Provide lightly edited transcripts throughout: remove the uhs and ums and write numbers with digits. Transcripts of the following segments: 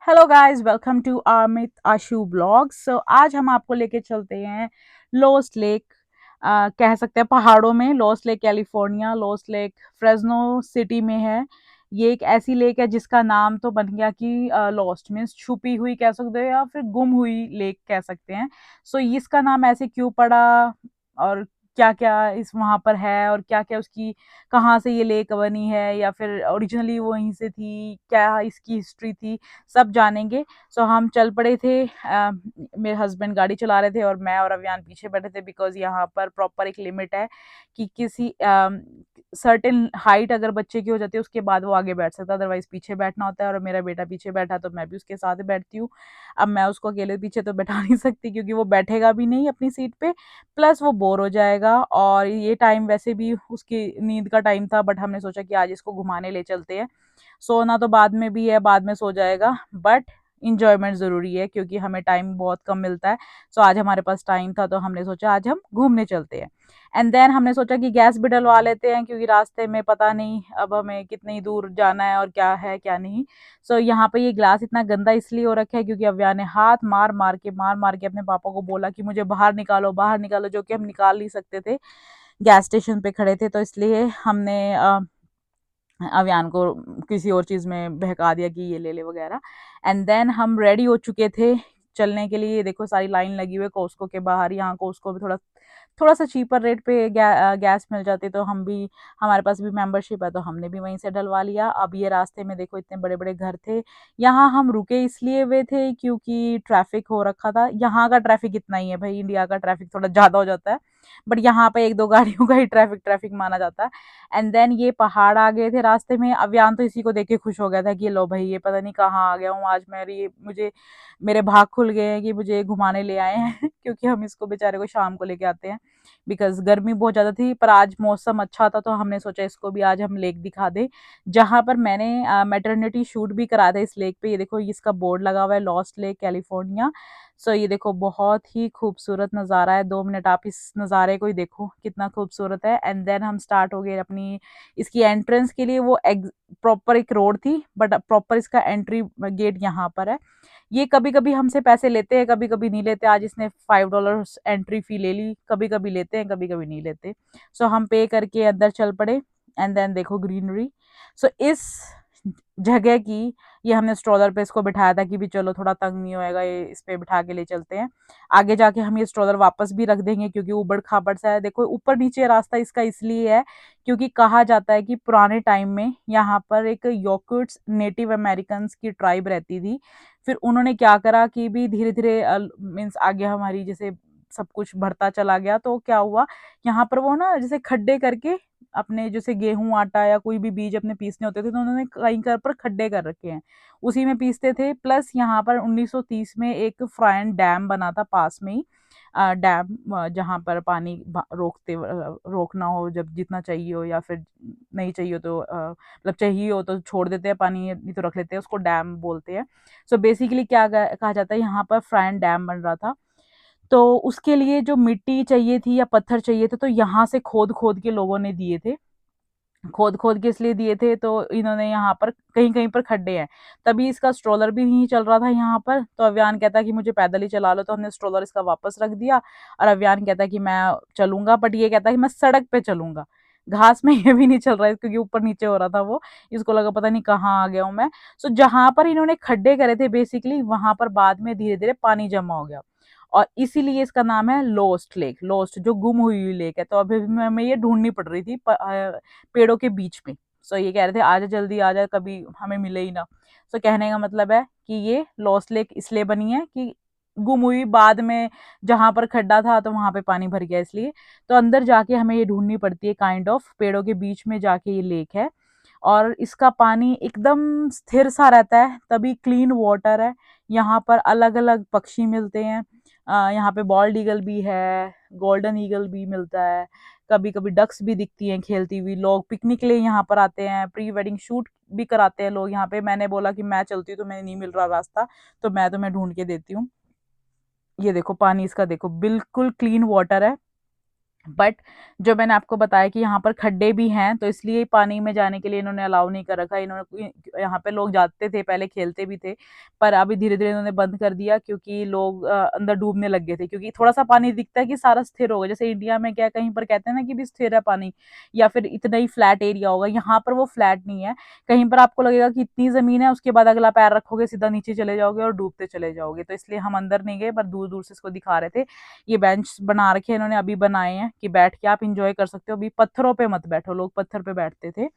Hello guys, welcome to Amit Ashu blogs. So आज हम आपको लेके चलते हैं लॉस्ट लेक। कह सकते हैं पहाड़ों में lost Lake, California. Lost lake Fresno city में है। ये एक ऐसी लेक है जिसका नाम तो बन गया कि लॉस्ट मीन्स छुपी हुई कह सकते हो या फिर गुम हुई लेक कह सकते हैं। सो इसका नाम ऐसे क्यों पड़ा और क्या क्या इस वहां पर है और क्या क्या उसकी, कहाँ से ये लेक बनी है या फिर ओरिजिनली वो वहीं से थी, क्या इसकी हिस्ट्री थी, सब जानेंगे। सो हम चल पड़े थे। मेरे हस्बैंड गाड़ी चला रहे थे और मैं और अवियान पीछे बैठे थे, बिकॉज यहाँ पर प्रॉपर एक लिमिट है कि किसी सर्टेन हाइट अगर बच्चे की हो जाती है उसके बाद वो आगे बैठ सकता है, अदरवाइज पीछे बैठना होता है। और मेरा बेटा पीछे बैठा तो मैं भी उसके साथ ही बैठती हूँ। अब मैं उसको अकेले पीछे तो बैठा नहीं सकती क्योंकि वो बैठेगा भी नहीं अपनी सीट पे, प्लस वो बोर हो जाएगा। और ये टाइम वैसे भी उसकी नींद का टाइम था, बट हमने सोचा कि आज इसको घुमाने ले चलते हैं। सोना तो बाद में भी है, बाद में सो जाएगा, बट इंजॉयमेंट ज़रूरी है क्योंकि हमें टाइम बहुत कम मिलता है। सो आज हमारे पास टाइम था तो हमने सोचा आज हम घूमने चलते हैं। एंड देन हमने सोचा कि गैस भी डलवा लेते हैं क्योंकि रास्ते में पता नहीं अब हमें कितनी दूर जाना है और क्या है क्या नहीं। सो यहाँ पे ये ग्लास इतना गंदा इसलिए हो रखा है क्योंकि अव्या ने हाथ मार मार के अपने पापा को बोला कि मुझे बाहर निकालो, जो कि हम निकाल नहीं सकते थे। गैस स्टेशन पे खड़े थे तो इसलिए हमने अवियान को किसी और चीज़ में बहका दिया कि ये ले ले वगैरह। एंड देन हम रेडी हो चुके थे चलने के लिए। देखो सारी लाइन लगी हुई है कोस्को के बाहर। यहाँ कोस्को भी थोड़ा थोड़ा सा चीपर रेट पे गैस मिल जाती, तो हम भी, हमारे पास भी मेंबरशिप है तो हमने भी वहीं से डलवा लिया। अब ये रास्ते में देखो इतने बड़े बड़े घर थे। यहाँ हम रुके इसलिए हुए थे क्योंकि ट्रैफिक हो रखा था। यहाँ का ट्रैफिक इतना ही है भाई, इंडिया का ट्रैफिक थोड़ा ज़्यादा हो जाता है, बट यहाँ पे एक दो गाड़ियों का ही ट्रैफिक ट्रैफिक माना जाता है। एंड देन ये पहाड़ आ गए थे रास्ते में। अव्यान तो इसी को देख के खुश हो गया था कि लो भाई ये पता नहीं कहाँ आ गया हूँ आज मैं, ये मुझे, मेरे भाग खुल गए हैं कि मुझे घुमाने ले आए हैं क्योंकि हम इसको बेचारे को शाम को लेके आते हैं बिकॉज गर्मी बहुत ज़्यादा थी। पर आज मौसम अच्छा था तो हमने सोचा इसको भी आज हम लेक दिखा दें, जहाँ पर मैंने मैटरनिटी शूट भी कराया था इस लेक पे। ये देखो इसका बोर्ड लगा हुआ है, लॉस्ट लेक कैलिफोर्निया। सो ये देखो बहुत ही खूबसूरत नज़ारा है। 2 मिनट आप इस नज़ारे को ही देखो कितना खूबसूरत है। एंड देन हम स्टार्ट हो गए अपनी, इसकी एंट्रेंस के लिए वो प्रॉपर एक रोड थी, बट प्रॉपर इसका एंट्री गेट यहाँ पर है। ये कभी कभी हमसे पैसे लेते हैं, कभी कभी नहीं लेते। आज इसने $5 एंट्री फी ले ली, कभी कभी लेते हैं कभी कभी नहीं लेते। सो हम पे करके अंदर चल पड़े। एंड देन देखो ग्रीनरी। सो इस जगह की, ये हमने स्ट्रॉलर पे इसको बिठाया था कि भी चलो थोड़ा तंग नहीं होएगा, ये इस पे बिठा के ले चलते हैं। आगे जाके हम ये स्ट्रॉलर वापस भी रख देंगे क्योंकि ऊबड़ खाबड़ सा है। देखो ऊपर नीचे रास्ता इसका इसलिए है क्योंकि कहा जाता है कि पुराने टाइम में यहाँ पर एक योकुट्स नेटिव अमेरिकन की ट्राइब रहती थी। फिर उन्होंने क्या करा कि भी धीरे धीरे मीन्स आगे हमारी जैसे सब कुछ बढ़ता चला गया तो क्या हुआ, यहाँ पर वो ना जैसे खड्डे करके अपने जैसे गेहूं आटा या कोई भी बीज अपने पीसने होते थे तो उन्होंने कहीं कर पर खड्डे कर रखे हैं, उसी में पीसते थे। प्लस यहाँ पर 1930 में एक फ्रायन डैम बना था पास में ही, डैम जहाँ पर पानी रोकना हो जब जितना चाहिए हो, या फिर नहीं चाहिए हो तो मतलब चाहिए हो तो छोड़ देते हैं पानी, नहीं तो रख लेते हैं, उसको डैम बोलते हैं। सो बेसिकली क्या कहा जाता है, यहाँ पर फ्रायन डैम बन रहा था तो उसके लिए जो मिट्टी चाहिए थी या पत्थर चाहिए थे तो यहाँ से खोद खोद के लोगों ने दिए थे। खोद खोद के इसलिए दिए थे तो इन्होंने यहाँ पर कहीं कहीं पर खड्डे हैं, तभी इसका स्ट्रोलर भी नहीं चल रहा था यहाँ पर। तो अव्यान कहता है कि मुझे पैदल ही चला लो, तो हमने स्ट्रोलर इसका वापस रख दिया। और अव्यान कहता है कि मैं चलूंगा, बट ये कहता है कि मैं सड़क पे चलूंगा। घास में ये भी नहीं चल रहा है क्योंकि ऊपर नीचे हो रहा था वो, इसको लगा पता नहीं कहाँ आ गया हूँ मैं। सो जहां पर इन्होंने खड्डे करे थे बेसिकली वहां पर बाद में धीरे धीरे पानी जमा हो गया और इसीलिए इसका नाम है लोस्ट लेक। लोस्ट जो गुम हुई हुई लेक है। तो अभी भी हमें ये ढूंढनी पड़ रही थी पेड़ों के बीच में। सो ये कह रहे थे आजा जल्दी आजा, कभी हमें मिले ही ना। सो कहने का मतलब है कि ये लॉस्ट लेक इसलिए बनी है कि गुम हुई, बाद में जहां पर खड्डा था तो वहां पे पानी भर गया इसलिए। तो अंदर जाके हमें ये ढूंढनी पड़ती है, काइंड ऑफ पेड़ों के बीच में जाके ये लेक है। और इसका पानी एकदम स्थिर सा रहता है, तभी क्लीन वाटर है। यहाँ पर अलग अलग पक्षी मिलते हैं। यहाँ पे बॉल्ड ईगल भी है, गोल्डन ईगल भी मिलता है, कभी कभी डक्स भी दिखती हैं खेलती हुई। लोग पिकनिक के लिए यहाँ पर आते हैं, प्री वेडिंग शूट भी कराते हैं लोग यहाँ पे। मैंने बोला कि मैं चलती हूँ तो मैंने नहीं मिल रहा रास्ता, तो मैं तुम्हें ढूंढ के देती हूँ। ये देखो पानी इसका, देखो बिल्कुल क्लीन वाटर है। बट जो मैंने आपको बताया कि यहाँ पर खड्डे भी हैं, तो इसलिए पानी में जाने के लिए इन्होंने अलाउ नहीं कर रखा। इन्होंने यहाँ पे लोग जाते थे, पहले खेलते भी थे, पर अभी धीरे-धीरे इन्होंने बंद कर दिया क्योंकि लोग अंदर डूबने लग गए थे, क्योंकि थोड़ा-सा पानी दिखता है कि सारा स्थिर होगा। जैसे इंडिया में क्या कहीं पर कहते हैं ना कि भी स्थिर है पानी, या फिर इतना ही फ्लैट एरिया होगा, यहाँ पर वो फ्लैट नहीं है। कहीं पर आपको लगेगा कि इतनी ज़मीन है, उसके बाद अगला पैर रखोगे सीधा नीचे चले जाओगे और डूबते चले जाओगे। तो इसलिए हम अंदर नहीं गए, पर दूर-दूर से इसको दिखा रहे थे। ये बेंच बना रखे हैं इन्होंने, अभी बनाए हैं कि बैठ के आप इंजॉय कर सकते हो। अभी पत्थरों पे मत बैठो, लोग पत्थर पे बैठते थे।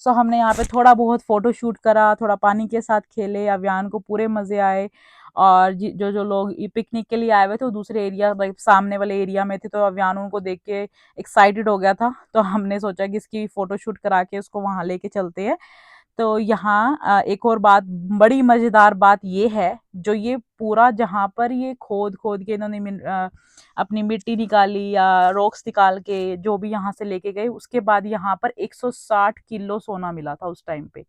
सो हमने यहाँ पे थोड़ा बहुत फोटो शूट करा, थोड़ा पानी के साथ खेले, अभियान को पूरे मजे आए। और जो जो लोग ये पिकनिक के लिए आए हुए थे वो दूसरे एरिया, लाइक सामने वाले एरिया में थे, तो अभियान उनको देख के एक्साइटेड हो गया था। तो हमने सोचा कि इसकी फोटो शूट करा के उसको वहां लेके चलते हैं। तो यहाँ एक और बात, बड़ी मज़ेदार बात ये है, जो ये पूरा जहाँ पर ये खोद-खोद के इन्होंने अपनी मिट्टी निकाली या रॉक्स निकाल के जो भी यहाँ से लेके गए, उसके बाद यहाँ पर 160 किलो सोना मिला था उस टाइम पे।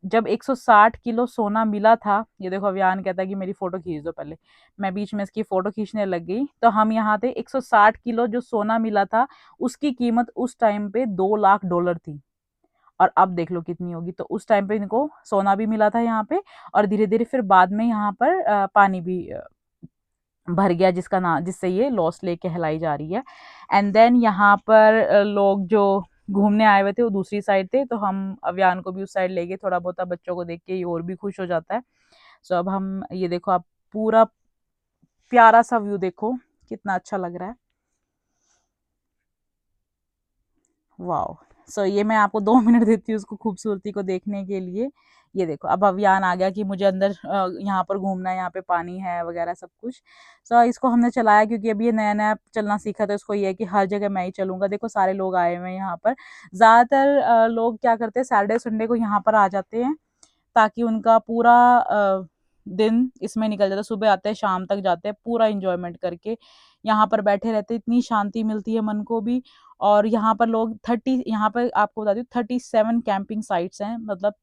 जब 160 किलो सोना मिला था, ये देखो अभियान कहता है कि मेरी फ़ोटो खींच दो पहले, मैं बीच में इसकी फ़ोटो खींचने लग गई। तो हम यहाँ थे, 160 किलो जो सोना मिला था, उसकी कीमत उस टाइम पे $2 लाख थी। और अब देख लो कितनी होगी। तो उस टाइम पे इनको सोना भी मिला था यहाँ पे, और धीरे-धीरे फिर बाद में यहाँ पर पानी भी भर गया, जिसका ना जिससे ये लॉस्ट लेक कहलाई जा रही है। एंड देन यहाँ पर लोग जो घूमने आए हुए थे वो दूसरी साइड थे, तो हम अभियान को भी उस साइड ले गए। थोड़ा बहुत बच्चों को देख के ये और भी खुश हो जाता है। सो अब हम ये देखो, आप पूरा प्यारा सा व्यू देखो, कितना अच्छा लग रहा है। वाओ! सो ये मैं आपको 2 मिनट देती हूँ उसको खूबसूरती को देखने के लिए। ये देखो, अब अभियान आ गया कि मुझे अंदर यहाँ पर घूमना है, यहाँ पे पानी है वगैरह सब कुछ। सो इसको हमने चलाया क्योंकि अभी ये नया-नया चलना सीखा, तो इसको ये है कि हर जगह मैं ही चलूँगा। देखो सारे लोग आए हुए हैं यहाँ पर। ज़्यादातर लोग क्या करते हैं, सैटरडे संडे को यहाँ पर आ जाते हैं, ताकि उनका पूरा दिन इसमें निकल जाता है। सुबह आते हैं, शाम तक जाते हैं, पूरा एन्जॉयमेंट करके यहाँ पर बैठे रहते हैं। इतनी शांति मिलती है मन को भी। और यहाँ पर लोग 30, यहाँ पर आपको बता दूँ 37 कैंपिंग साइट्स हैं, मतलब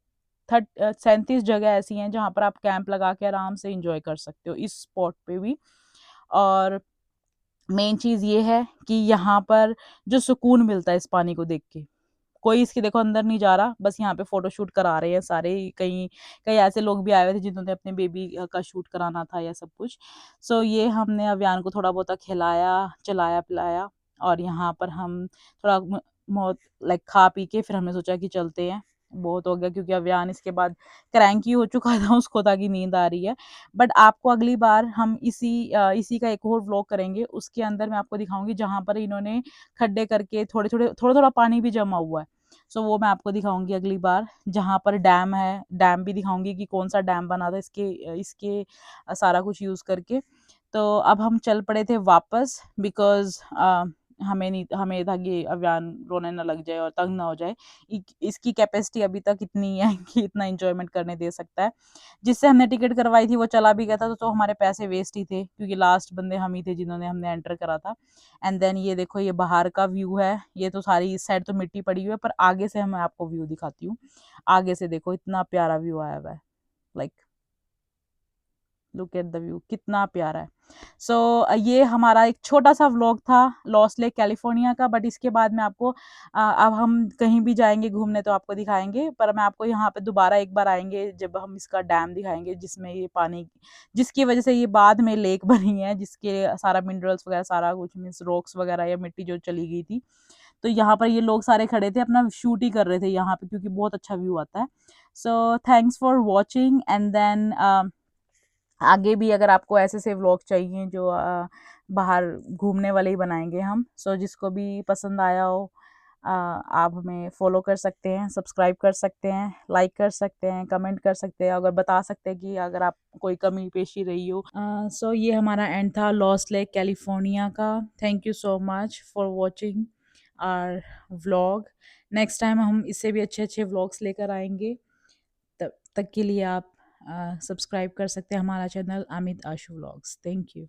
37 जगह ऐसी हैं जहाँ पर आप कैंप लगा के आराम से एन्जॉय कर सकते हो इस स्पॉट पे भी। और मेन चीज़ ये है कि यहाँ पर जो सुकून मिलता है इस पानी को देख के, कोई इसके देखो अंदर नहीं जा रहा, बस यहाँ पे फ़ोटो शूट करा रहे हैं सारे। कई कई ऐसे लोग भी आए हुए थे जिन्होंने अपने बेबी का शूट कराना था या सब कुछ। सो ये हमने अभियान को थोड़ा बहुत खिलाया, चलाया-पिलाया, और यहाँ पर हम थोड़ा बहुत लाइक खा पी के फिर हमने सोचा कि चलते हैं। बहुत हो गया क्योंकि अभियान इसके बाद क्रैंकी हो चुका था, उसको था कि नींद आ रही है। बट आपको अगली बार हम इसी का एक और व्लॉग करेंगे, उसके अंदर मैं आपको दिखाऊँगी जहाँ पर इन्होंने खड्डे करके थोड़े-थोड़े थोड़ा-थोड़ा पानी भी जमा हुआ है। वो मैं आपको दिखाऊँगी अगली बार। जहाँ पर डैम है, डैम भी दिखाऊँगी कि कौन-सा डैम बना था इसके सारा कुछ यूज़ करके। तो अब हम चल पड़े थे वापस, बिकॉज़ हमें था कि अभियान रोने ना लग जाए और तंग ना हो जाए। इसकी कैपेसिटी अभी तक इतनी है कि इतना एन्जॉयमेंट करने दे सकता है। जिससे हमने टिकट करवाई थी वो चला भी गया था, तो हमारे पैसे वेस्ट ही थे, क्योंकि लास्ट बंदे हम ही थे जिन्होंने हमने एंटर करा था। एंड देन ये देखो, ये बाहर का व्यू है। ये तो सारी इस साइड तो मिट्टी पड़ी हुई है, पर आगे से मैं आपको व्यू दिखाती हूँ। आगे से देखो, इतना प्यारा व्यू आया हुआ है। Like look at the view, कितना प्यारा है। सो ये हमारा एक छोटा सा व्लॉग था लॉस्ट लेक कैलिफोर्निया का। बट इसके बाद में आपको अब हम कहीं भी जाएंगे घूमने तो आपको दिखाएंगे, पर मैं आपको यहाँ पे दोबारा एक बार आएंगे जब हम इसका डैम दिखाएंगे, जिसमें ये पानी, जिसकी वजह से ये बाद में लेक बनी है, जिसके सारा मिनरल्स वगैरह सारा कुछ मीन्स रॉक्स वगैरह या मिट्टी जो चली गई थी। तो यहाँ पर ये लोग सारे खड़े थे, अपना शूट ही कर रहे थे यहाँ पे, क्योंकि बहुत अच्छा व्यू आता है। So thanks for watching. And then आगे भी अगर आपको ऐसे से व्लॉग चाहिए जो बाहर घूमने वाले ही बनाएंगे हम। जिसको भी पसंद आया हो, आप हमें फॉलो कर सकते हैं, सब्सक्राइब कर सकते हैं, लाइक कर सकते हैं, कमेंट कर सकते हैं, अगर बता सकते हैं कि अगर आप कोई कमी पेशी रही हो। ये हमारा एंड था लॉस्ट लेक कैलिफोर्निया का। Thank you so much for watching our vlog. Next time हम इससे भी अच्छे अच्छे व्लॉग्स लेकर आएंगे। तब तक के लिए आप सब्सक्राइब कर सकते हैं हमारा channel Amit Ashu vlogs. Thank you.